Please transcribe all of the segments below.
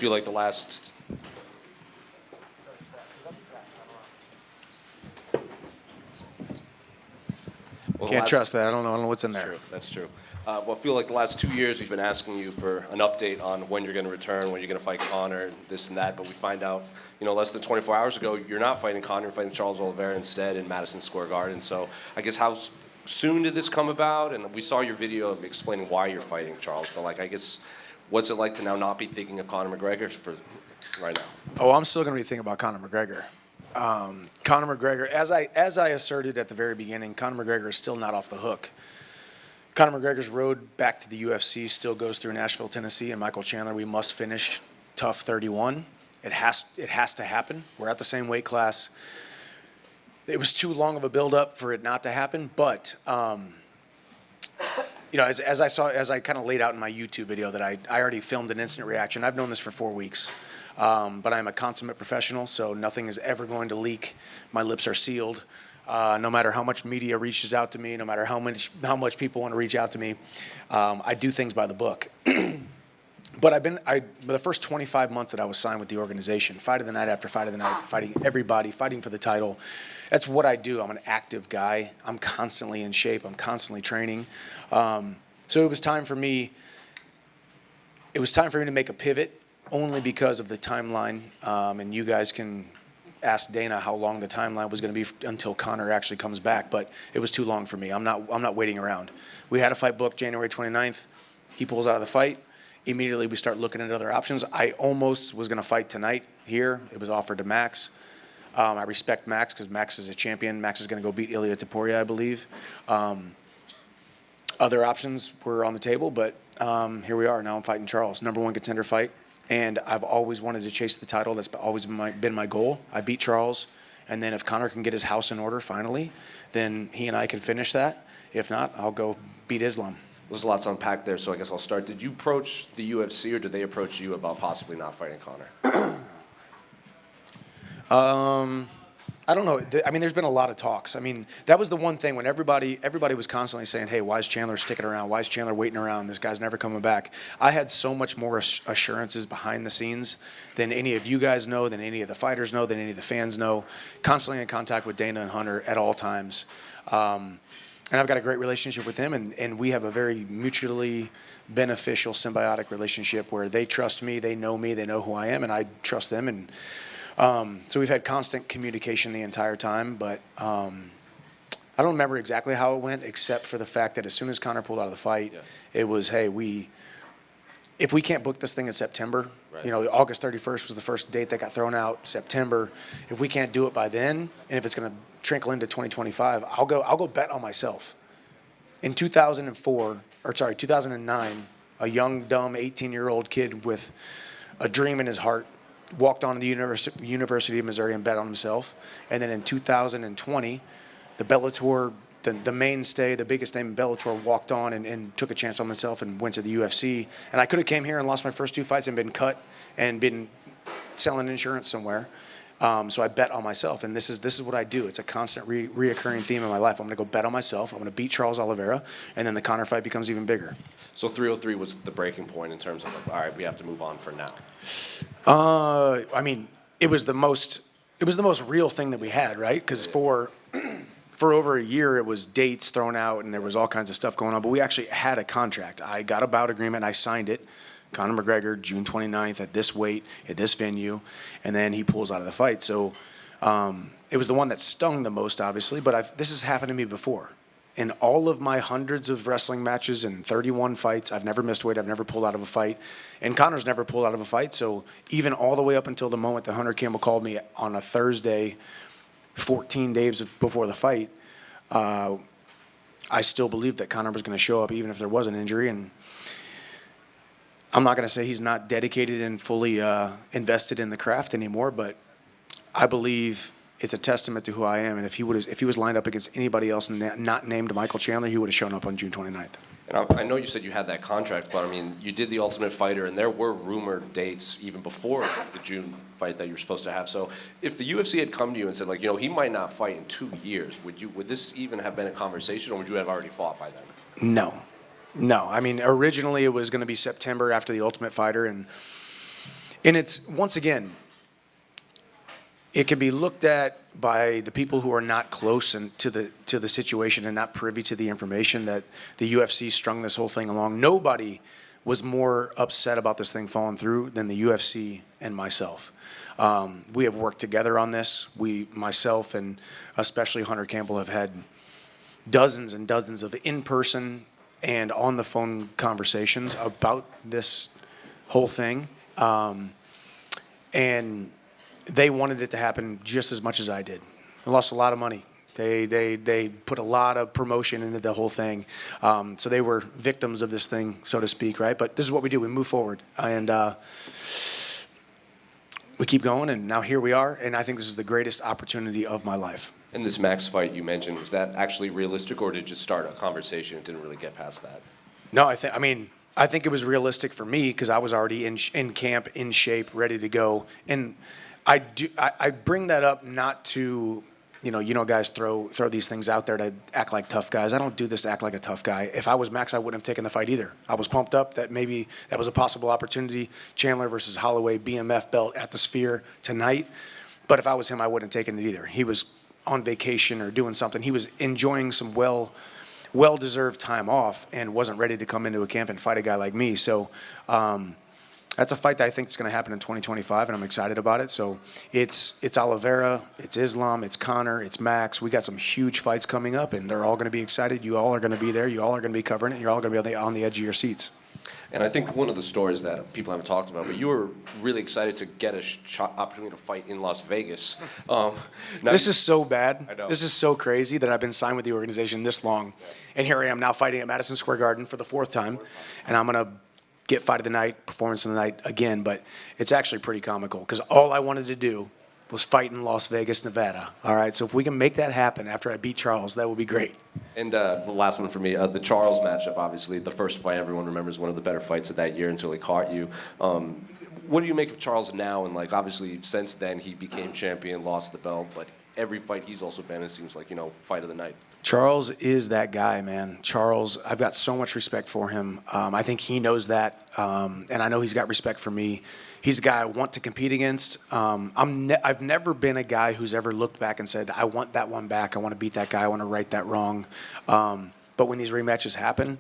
feel like the last... Can't trust that. I don't know what's in there. That's true. Well, I feel like the last 2 years we've been asking you for an update on when you're going to return, when you're going to fight Conor, this and that, but we find out, less than 24 hours ago, you're not fighting Conor, you're fighting Charles Oliveira instead in Madison Square Garden. So I guess how soon did this come about? And we saw your video explaining why you're fighting Charles, but I guess, what's it like to now not be thinking of Conor McGregor for right now? Oh, I'm still going to be thinking about Conor McGregor. Conor McGregor, as I asserted at the very beginning, Conor McGregor is still not off the hook. Conor McGregor's road back to the UFC still goes through Nashville, Tennessee, and Michael Chandler. We must finish TUF 31. It has to happen. We're at the same weight class. It was too long of a build-up for it not to happen, but as I kind of laid out in my YouTube video that I already filmed an instant reaction. I've known this for 4 weeks. But I'm a consummate professional, so nothing is ever going to leak. My lips are sealed. No matter how much media reaches out to me, no matter how much people want to reach out to me, I do things by the book. But the first 25 months that I was signed with the organization, fight of the night after fight of the night, fighting everybody, fighting for the title. That's what I do. I'm an active guy. I'm constantly in shape. I'm constantly training. So it was time for me. It was time for me to make a pivot, only because of the timeline. And you guys can ask Dana how long the timeline was going to be until Conor actually comes back. But it was too long for me. I'm not waiting around. We had a fight booked January 29th. He pulls out of the fight. Immediately we start looking at other options. I almost was going to fight tonight here. It was offered to Max. I respect Max because Max is a champion. Max is going to go beat Ilia Topuria, I believe. Other options were on the table, but here we are. Now I'm fighting Charles. #1 contender fight. And I've always wanted to chase the title. That's always been my goal. I beat Charles. And then if Conor can get his house in order finally, then he and I can finish that. If not, I'll go beat Islam. There's a lot to unpack there, so I guess I'll start. Did you approach the UFC, or did they approach you about possibly not fighting Conor? I don't know. I mean, there's been a lot of talks. I mean, that was the one thing when everybody was constantly saying, hey, why is Chandler sticking around? Why is Chandler waiting around? This guy's never coming back. I had so much more assurances behind the scenes than any of you guys know, than any of the fighters know, than any of the fans know. Constantly in contact with Dana and Hunter at all times. And I've got a great relationship with them, and we have a very mutually beneficial, symbiotic relationship where they trust me, they know who I am, and I trust them. And so we've had constant communication the entire time, but I don't remember exactly how it went, except for the fact that as soon as Conor pulled out of the fight, it was, hey, if we can't book this thing in September, right. August 31st was the first date that got thrown out, September. If we can't do it by then, and if it's going to trickle into 2025, I'll go bet on myself. In 2009, a young, dumb 18-year-old kid with a dream in his heart walked on to the University of Missouri and bet on himself. And then in 2020, the Bellator, the mainstay, the biggest name in Bellator, walked on and took a chance on himself and went to the UFC. And I could have came here and lost my first 2 fights and been cut and been selling insurance somewhere. So I bet on myself, and this is what I do. It's a constant reoccurring theme in my life. I'm going to go bet on myself. I'm going to beat Charles Oliveira, and then the Conor fight becomes even bigger. So 303 was the breaking point in terms of all right, we have to move on for now. I mean, it was the most real thing that we had, right? Because for over a year, it was dates thrown out, and there was all kinds of stuff going on. But we actually had a contract. I got a bout agreement, and I signed it. Conor McGregor, June 29th, at this weight, at this venue, and then he pulls out of the fight. So it was the one that stung the most, obviously, but this has happened to me before. In all of my hundreds of wrestling matches and 31 fights, I've never missed weight, I've never pulled out of a fight, and Conor's never pulled out of a fight. So even all the way up until the moment that Hunter Campbell called me on a Thursday, 14 days before the fight, I still believed that Conor was going to show up even if there was an injury. And I'm not going to say he's not dedicated and fully invested in the craft anymore, but I believe it's a testament to who I am. And if he was lined up against anybody else not named Michael Chandler, he would have shown up on June 29th. And I know you said you had that contract, but I mean, you did the Ultimate Fighter, and there were rumored dates even before the June fight that you were supposed to have. So if the UFC had come to you and said, he might not fight in 2 years, would this even have been a conversation, or would you have already fought by then? No. I mean, originally it was going to be September after the Ultimate Fighter, and And it's, once again, it can be looked at by the people who are not close and to the situation and not privy to the information that the UFC strung this whole thing along. Nobody was more upset about this thing falling through than the UFC and myself. We have worked together on this. Myself and especially Hunter Campbell, have had dozens and dozens of in-person and on-the-phone conversations about this whole thing. And they wanted it to happen just as much as I did. I lost a lot of money. They put a lot of promotion into the whole thing. So they were victims of this thing, so to speak, right? But this is what we do. We move forward. And we keep going, and now here we are. And I think this is the greatest opportunity of my life. And this Max fight you mentioned, was that actually realistic, or did it just start a conversation and didn't really get past that? No, I think it was realistic for me because I was already in camp, in shape, ready to go. And I bring that up not to, guys throw these things out there to act like tough guys. I don't do this to act like a tough guy. If I was Max, I wouldn't have taken the fight either. I was pumped up that maybe that was a possible opportunity. Chandler versus Holloway, BMF belt at the Sphere tonight. But if I was him, I wouldn't have taken it either. He was on vacation or doing something. He was enjoying some well-deserved time off and wasn't ready to come into a camp and fight a guy like me. So that's a fight that I think is going to happen in 2025, and I'm excited about it. So it's Oliveira, it's Islam, it's Conor, it's Max. We got some huge fights coming up, and they're all going to be excited. You all are going to be there. You all are going to be covering it, and you're all going to be on the edge of your seats. And I think one of the stories that people haven't talked about, but you were really excited to get a opportunity to fight in Las Vegas. This is so bad. I know. This is so crazy that I've been signed with the organization this long. And here I am now fighting at Madison Square Garden for the 4th time. And I'm going to get fight of the night, performance of the night again. But it's actually pretty comical because all I wanted to do was fight in Las Vegas, Nevada. All right, so if we can make that happen after I beat Charles, that would be great. And the last one for me, the Charles matchup, obviously, the first fight everyone remembers, one of the better fights of that year until he caught you. What do you make of Charles now? And, obviously, since then, he became champion, lost the belt, but every fight he's also been, it seems like, fight of the night. Charles is that guy, man. Charles, I've got so much respect for him. I think he knows that, and I know he's got respect for me. He's a guy I want to compete against. I've never been a guy who's ever looked back and said, I want that one back. I want to beat that guy. I want to right that wrong. But when these rematches happen,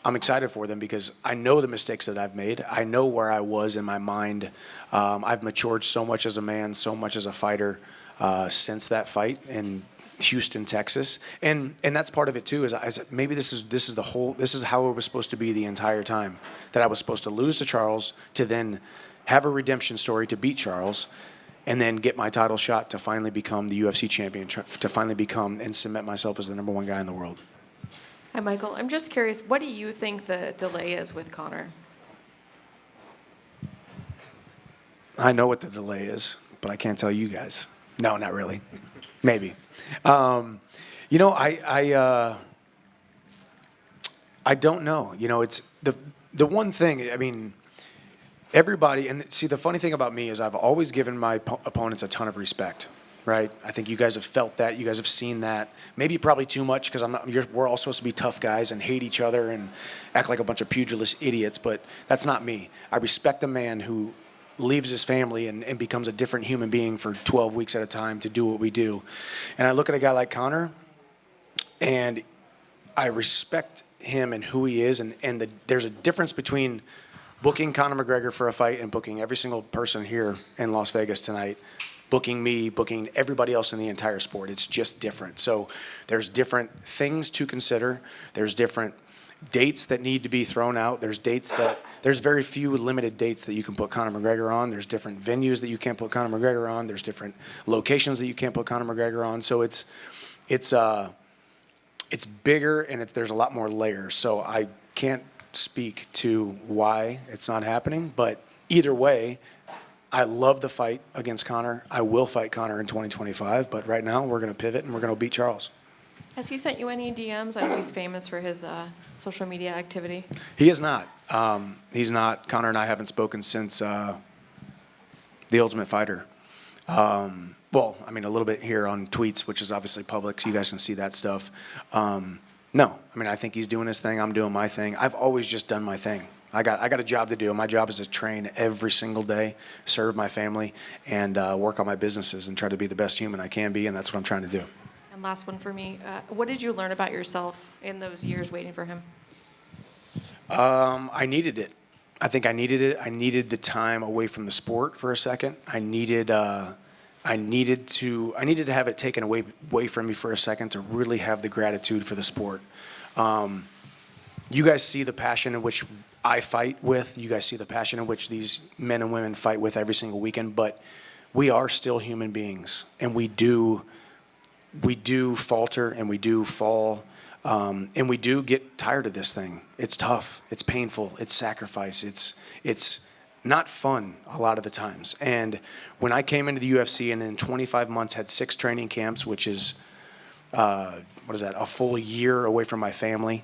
I'm excited for them because I know the mistakes that I've made. I know where I was in my mind. I've matured so much as a man, so much as a fighter since that fight in Houston, Texas, and that's part of it too. Is maybe this is how it was supposed to be the entire time. That I was supposed to lose to Charles to then have a redemption story to beat Charles, and then get my title shot to finally become the UFC champion, to finally become and cement myself as the #1 guy in the world. Hi, Michael. I'm just curious, what do you think the delay is with Conor? I know what the delay is, but I can't tell you guys. No, not really. Maybe. I don't know. It's the one thing. I mean, everybody, and see, the funny thing about me is I've always given my opponents a ton of respect, right? I think you guys have felt that. You guys have seen that. Maybe probably too much because we're all supposed to be tough guys and hate each other and act like a bunch of pugilist idiots, but that's not me. I respect a man who leaves his family and becomes a different human being for 12 weeks at a time to do what we do. And I look at a guy like Conor, and I respect him and who he is, and there's a difference between booking Conor McGregor for a fight and booking every single person here in Las Vegas tonight, booking me, booking everybody else in the entire sport. It's just different. So there's different things to consider. There's different dates that need to be thrown out. There's very few limited dates that you can put Conor McGregor on. There's different venues that you can't put Conor McGregor on. There's different locations that you can't put Conor McGregor on. So it's bigger and there's a lot more layers. So I can't speak to why it's not happening, but either way, I love the fight against Conor. I will fight Conor in 2025, but right now we're going to pivot and we're going to beat Charles. Has he sent you any DMs? I know he's famous for his social media activity. He is not. He's not. Conor and I haven't spoken since The Ultimate Fighter. Well, I mean, a little bit here on tweets, which is obviously public. You guys can see that stuff. No, I mean, I think he's doing his thing. I'm doing my thing. I've always just done my thing. I got a job to do. My job is to train every single day, serve my family, and work on my businesses and try to be the best human I can be, and that's what I'm trying to do. And last one for me. What did you learn about yourself in those years waiting for him? I needed it. I think I needed it. I needed the time away from the sport for a second. I needed to have it taken away from me for a second to really have the gratitude for the sport. You guys see the passion in which I fight with. You guys see the passion in which these men and women fight with every single weekend. But we are still human beings, and we do falter and we do fall. And we do get tired of this thing. It's tough. It's painful. It's sacrifice. It's not fun a lot of the times. And when I came into the UFC and in 25 months had 6 training camps, which is, a full year away from my family,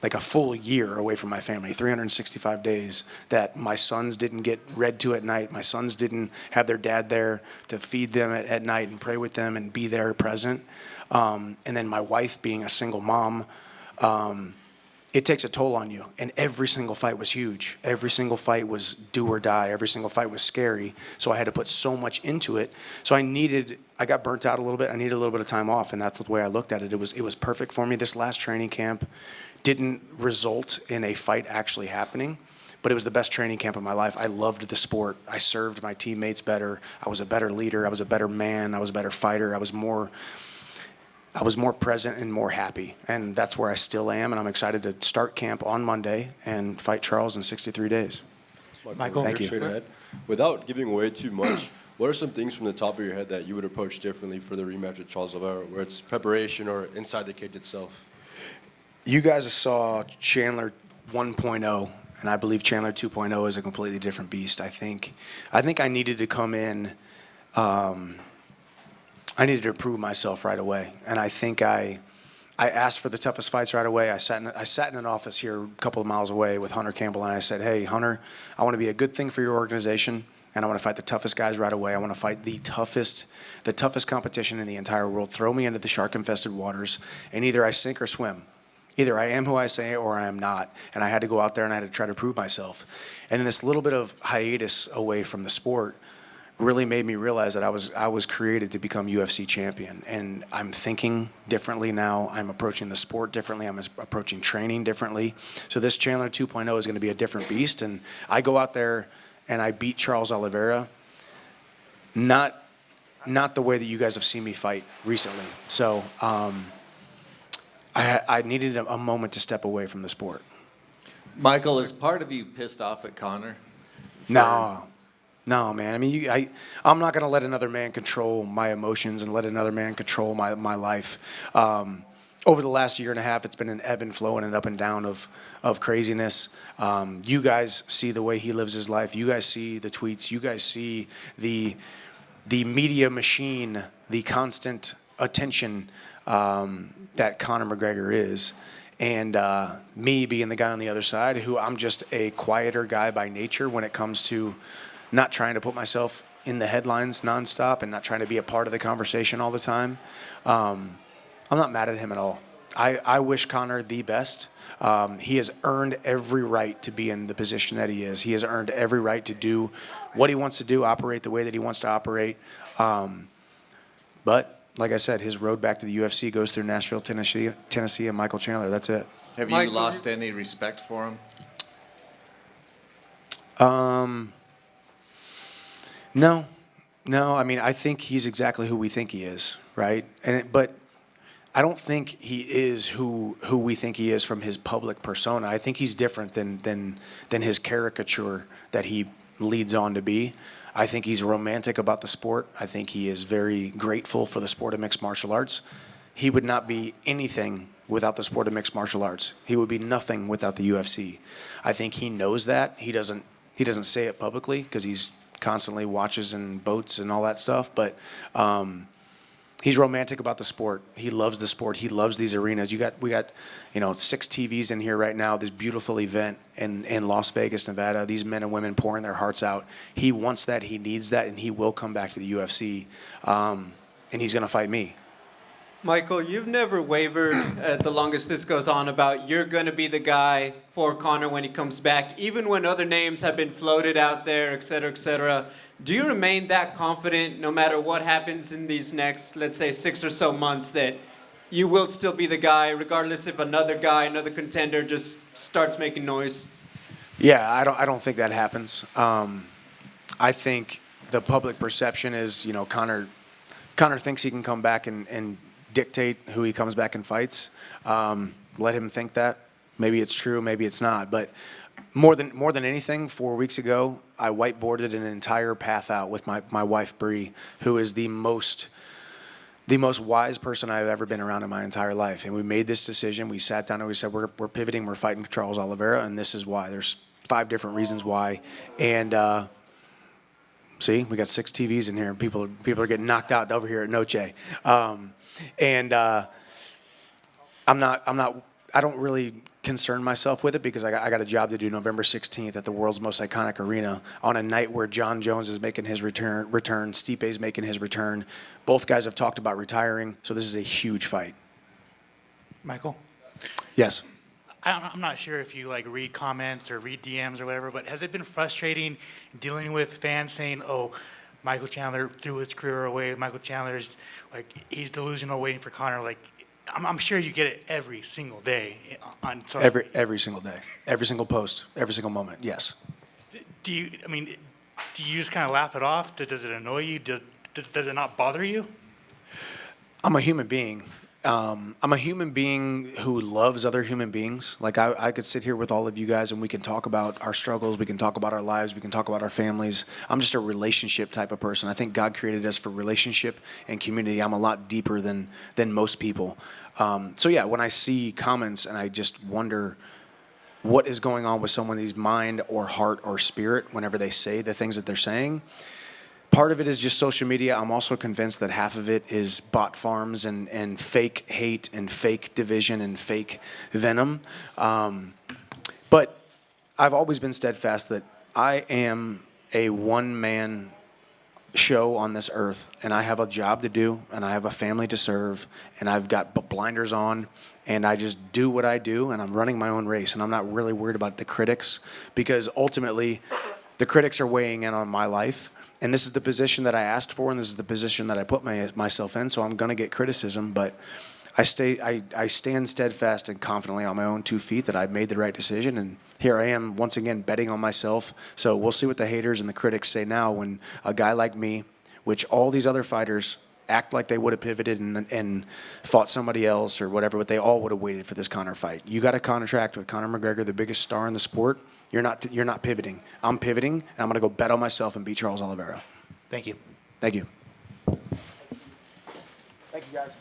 like a full year away from my family, 365 days that my sons didn't get read to at night. My sons didn't have their dad there to feed them at night and pray with them and be there present. And then my wife being a single mom, it takes a toll on you. And every single fight was huge. Every single fight was do or die. Every single fight was scary. So I had to put so much into it. So I got burnt out a little bit. I needed a little bit of time off, and that's the way I looked at it. It was perfect for me. This last training camp didn't result in a fight actually happening, but it was the best training camp of my life. I loved the sport. I served my teammates better. I was a better leader. I was a better man. I was a better fighter. I was more present and more happy, and that's where I still am, and I'm excited to start camp on Monday and fight Charles in 63 days. Michael, Thank you. straight ahead. Without giving away too much, what are some things from the top of your head that you would approach differently for the rematch with Charles Oliveira, where it's preparation or inside the cage itself? You guys saw Chandler 1.0, and I believe Chandler 2.0 is a completely different beast. I think I needed to come in. I needed to prove myself right away, and I think I asked for the toughest fights right away. I sat in an office here a couple of miles away with Hunter Campbell, and I said, "Hey, Hunter, I want to be a good thing for your organization, and I want to fight the toughest guys right away. I want to fight the toughest competition in the entire world. Throw me into the shark-infested waters, and either I sink or swim. Either I am who I say or I am not." And I had to go out there and I had to try to prove myself. And then this little bit of hiatus away from the sport really made me realize that I was created to become UFC champion. And I'm thinking differently now. I'm approaching the sport differently. I'm approaching training differently. So this Chandler 2.0 is going to be a different beast. And I go out there and I beat Charles Oliveira, not the way that you guys have seen me fight recently. So I needed a moment to step away from the sport. Michael, is part of you pissed off at Conor? No, man. I mean, I'm not going to let another man control my emotions and let another man control my life. Over the last year and a half, it's been an ebb and flow and an up and down of craziness. You guys see the way he lives his life. You guys see the tweets. You guys see the media machine, the constant attention that Conor McGregor is. And me being the guy on the other side, who I'm just a quieter guy by nature when it comes to not trying to put myself in the headlines nonstop and not trying to be a part of the conversation all the time. I'm not mad at him at all. I wish Conor the best. He has earned every right to be in the position that he is. He has earned every right to do what he wants to do, operate the way that he wants to operate. But like I said, his road back to the UFC goes through Nashville, Tennessee, and Michael Chandler. That's it. Have you Michael, lost any respect for him? No. I mean, I think he's exactly who we think he is, right? But I don't think he is who we think he is from his public persona. I think he's different than his caricature that he leads on to be. I think he's romantic about the sport. I think he is very grateful for the sport of mixed martial arts. He would not be anything without the sport of mixed martial arts. He would be nothing without the UFC. I think he knows that. He doesn't say it publicly because he's constantly watches and boats and all that stuff, but he's romantic about the sport. He loves the sport. He loves these arenas. We got 6 TVs in here right now. This beautiful event in Las Vegas, Nevada. These men and women pouring their hearts out. He wants that. He needs that, and he will come back to the UFC. And he's going to fight me. Michael, you've never wavered the longest this goes on about you're going to be the guy for Conor when he comes back, even when other names have been floated out there, et cetera, et cetera. Do you remain that confident no matter what happens in these next, let's say, 6 or so months, that you will still be the guy, regardless if another guy, another contender just starts making noise? Yeah, I don't think that happens. I think the public perception is, you know, Conor thinks he can come back and dictate who he comes back and fights. Let him think that. Maybe it's true, maybe it's not. But more than anything, 4 weeks ago, I whiteboarded an entire path out with my wife Bree, who is the most wise person I've ever been around in my entire life. And we made this decision. We sat down and we said, we're pivoting, we're fighting Charles Oliveira, and this is why. There's 5 different reasons why. And see, we got 6 TVs in here, and people are getting knocked out over here at Noche. I don't really concern myself with it because I got a job to do November 16th at the world's most iconic arena on a night where John Jones is making his return, Stipe's making his return. Both guys have talked about retiring, so this is a huge fight. Michael, Yes. I'm not sure if you like read comments or read DMs or whatever, but has it been frustrating dealing with fans saying, "Oh, Michael Chandler threw his career away. Michael Chandler's like he's delusional, waiting for Conor." Like, I'm sure you get it every single day on social media. Every single day, every single post, every single moment. Yes. Do you just kind of laugh it off? Does it annoy you? Does it not bother you? I'm a human being. I'm a human being who loves other human beings. Like I could sit here with all of you guys and we can talk about our struggles, we can talk about our lives, we can talk about our families. I'm just a relationship type of person. I think God created us for relationship and community. I'm a lot deeper than most people. So yeah, when I see comments and I just wonder what is going on with someone's mind or heart or spirit whenever they say the things that they're saying. Part of it is just social media. I'm also convinced that half of it is bot farms and fake hate and fake division and fake venom. But I've always been steadfast that I am a one-man show on this earth, and I have a job to do, and I have a family to serve, and I've got blinders on, and I just do what I do, and I'm running my own race, and I'm not really worried about the critics, because ultimately the critics are weighing in on my life. And this is the position that I asked for, and this is the position that I put myself in. So I'm going to get criticism, but I stand steadfast and confidently on my own 2 feet that I've made the right decision. And here I am once again betting on myself. So we'll see what the haters and the critics say now when a guy like me, which all these other fighters act like they would have pivoted and fought somebody else or whatever, but they all would have waited for this Conor fight. You got a contract with Conor McGregor, the biggest star in the sport. You're not pivoting. I'm pivoting, and I'm going to go bet on myself and beat Charles Oliveira. Thank you. Thank you. Thank you, guys.